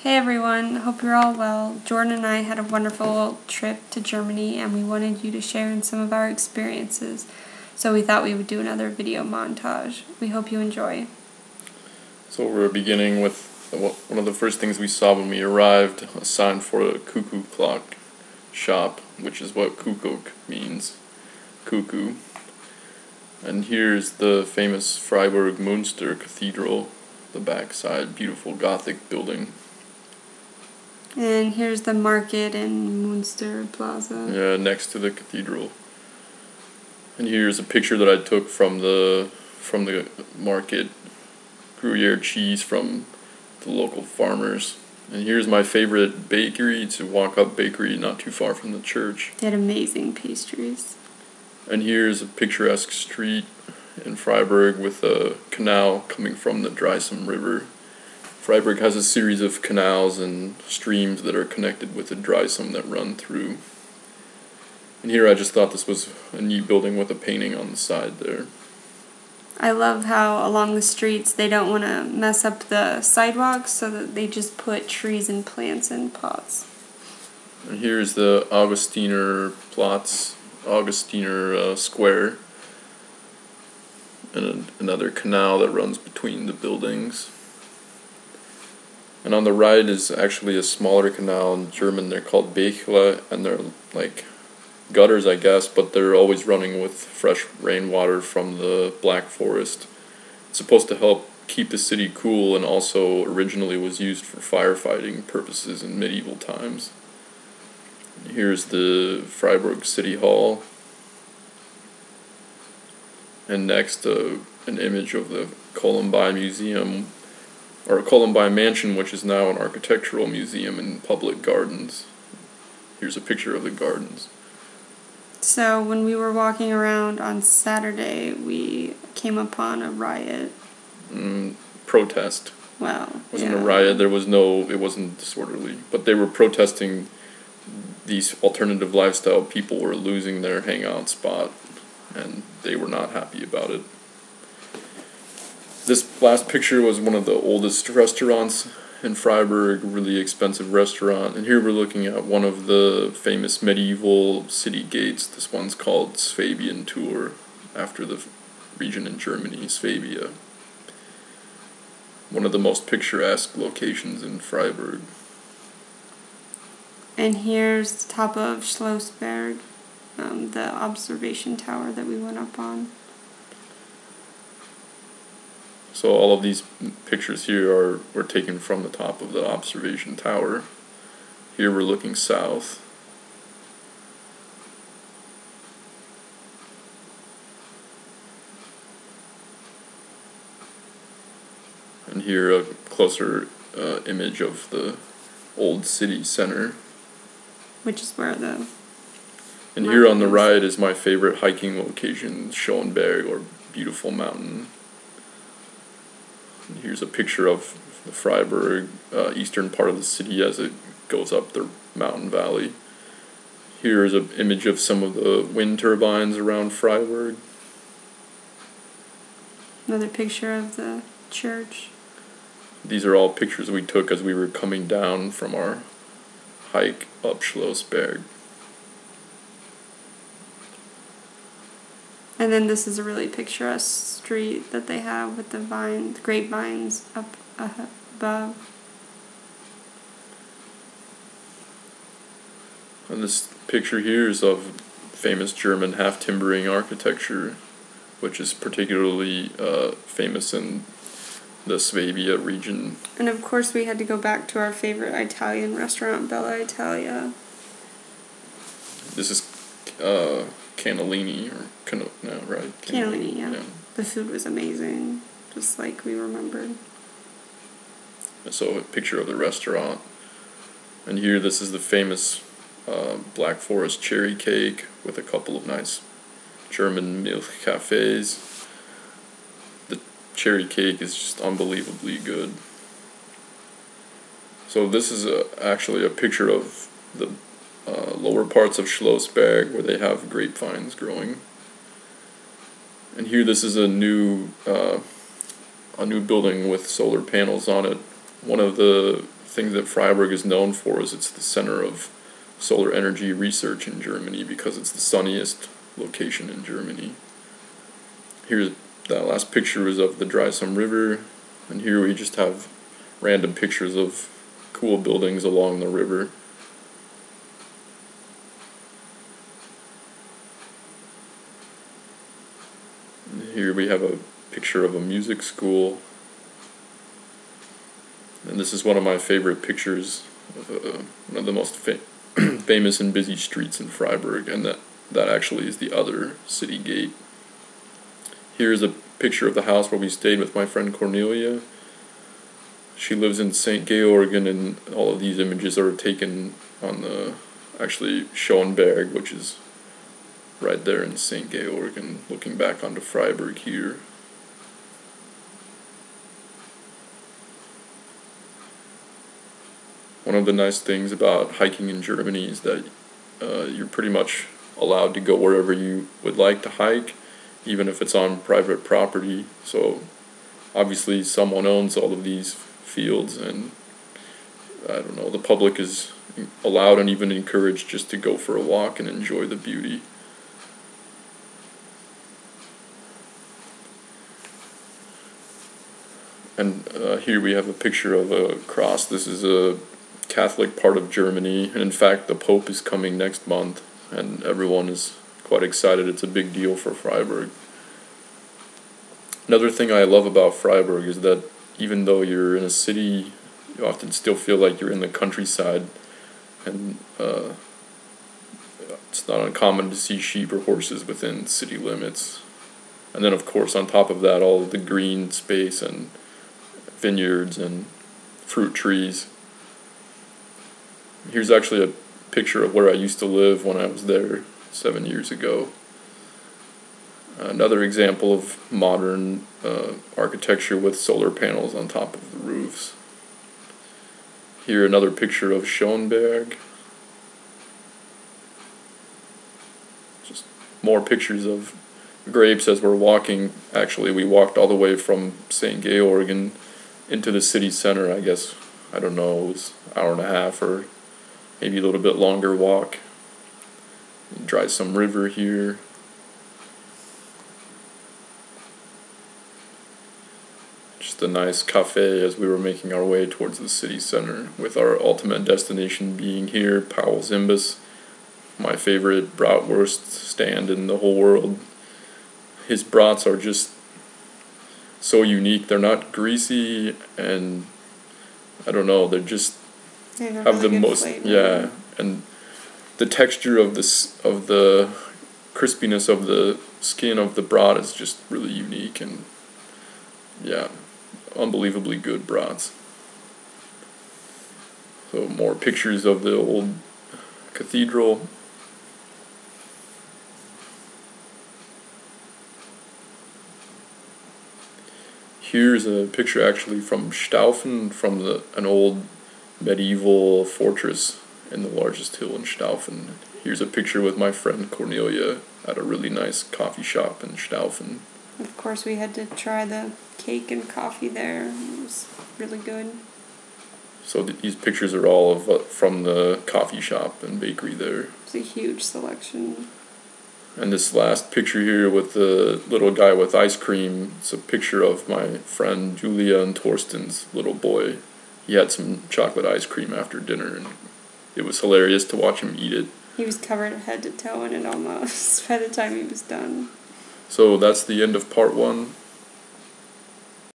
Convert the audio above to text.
Hey everyone, hope you're all well. Jordan and I had a wonderful trip to Germany and we wanted you to share in some of our experiences. So we thought we would do another video montage. We hope you enjoy. So we're beginning with one of the first things we saw when we arrived, a sign for a cuckoo clock shop, which is what Kuckuck means, cuckoo. And here's the famous Freiburg Münster Cathedral, the backside, beautiful Gothic building. And here's the market in Münster Plaza. Yeah, next to the cathedral. And here's a picture that I took from the market, Gruyere cheese from the local farmers. And here's my favorite bakery, it's a walk-up bakery not too far from the church. They had amazing pastries. And here's a picturesque street in Freiburg with a canal coming from the Dreisam River. Freiburg has a series of canals and streams that are connected with the Dreisam that run through. And here I just thought this was a neat building with a painting on the side there. I love how along the streets they don't want to mess up the sidewalks, so that they just put trees and plants in pots. And here's the Augustiner Square, and another canal that runs between the buildings. And on the right is actually a smaller canal. In German they're called Bächle, and they're like gutters, I guess, but they're always running with fresh rainwater from the Black Forest. It's supposed to help keep the city cool, and also originally was used for firefighting purposes in medieval times. And here's the Freiburg City Hall. And next, an image of the Columbine Museum, or Columbine Mansion, which is now an architectural museum in public gardens. Here's a picture of the gardens. So when we were walking around on Saturday, we came upon a riot. Protest. Well, It wasn't a riot, it wasn't disorderly, but they were protesting these alternative lifestyle people were losing their hangout spot, and they were not happy about it. This last picture was one of the oldest restaurants in Freiburg, really expensive restaurant, and here we're looking at one of the famous medieval city gates. This one's called Swabian Tor, after the region in Germany, Swabia. One of the most picturesque locations in Freiburg. And here's the top of Schlossberg, the observation tower that we went up on. So all of these pictures here were taken from the top of the observation tower. Here we're looking south. And here a closer image of the old city center. Which is where the... And here on the right is my favorite hiking location, Schönberg, or Beautiful Mountain. And here's a picture of the Freiburg eastern part of the city as it goes up the mountain valley. Here is an image of some of the wind turbines around Freiburg. Another picture of the church. These are all pictures we took as we were coming down from our hike up Schlossberg. And then this is a really picturesque street that they have with the grapevines up above. And this picture here is of famous German half-timbering architecture, which is particularly famous in the Swabia region. And of course we had to go back to our favorite Italian restaurant, Bella Italia. This is cannellini, right? Cannellini, yeah. The food was amazing, just like we remembered. So a picture of the restaurant. And here this is the famous Black Forest cherry cake with a couple of nice German milk cafes. The cherry cake is just unbelievably good. So this is actually a picture of the lower parts of Schlossberg where they have grapevines growing. And here this is a new building with solar panels on it. One of the thing that Freiburg is known for is it's the center of solar energy research in Germany because it's the sunniest location in Germany. Here's that last picture is of the Dreisam River, and here we just have random pictures of cool buildings along the river. And here we have a picture of a music school, and this is one of my favorite pictures of one of the most famous and busy streets in Freiburg, and that actually is the other city gate. Here's a picture of the house where we stayed with my friend Cornelia. She lives in St. Georgen, and all of these images are taken on the actually Schönberg, which is right there in St. Georgen, looking back onto Freiburg here. One of the nice things about hiking in Germany is that you're pretty much allowed to go wherever you would like to hike, even if it's on private property. So obviously someone owns all of these fields, and I don't know, the public is allowed and even encouraged just to go for a walk and enjoy the beauty. And here we have a picture of a cross. This is a Catholic part of Germany, and in fact the Pope is coming next month, and everyone is quite excited. It's a big deal for Freiburg. Another thing I love about Freiburg is that even though you're in a city, you often still feel like you're in the countryside, and it's not uncommon to see sheep or horses within city limits. And then of course on top of that, all of the green space and vineyards and fruit trees. Here's actually a picture of where I used to live when I was there 7 years ago. Another example of modern architecture with solar panels on top of the roofs. Here another picture of Schönberg. Just more pictures of grapes as we're walking. Actually, we walked all the way from St. Georgen into the city center. I guess, I don't know, it was an hour and a half or maybe a little bit longer walk. Dreisam River here. Just a nice cafe as we were making our way towards the city center, with our ultimate destination being here, Paul's Imbus, my favorite bratwurst stand in the whole world. His brats are just so unique. They're not greasy, and I don't know, they're just have the most flavor. Yeah, and the texture of the crispiness of the skin of the brat is just really unique, and yeah, unbelievably good brats. So more pictures of the old cathedral. Here's a picture actually from Staufen, from an old medieval fortress in the largest hill in Staufen. Here's a picture with my friend Cornelia at a really nice coffee shop in Staufen. Of course, we had to try the cake and coffee there. It was really good. So these pictures are all of from the coffee shop and bakery there. It's a huge selection. And this last picture here with the little guy with ice cream, it's a picture of my friend Julia and Torsten's little boy. He had some chocolate ice cream after dinner, and it was hilarious to watch him eat it. He was covered head to toe in it almost by the time he was done. So that's the end of part 1.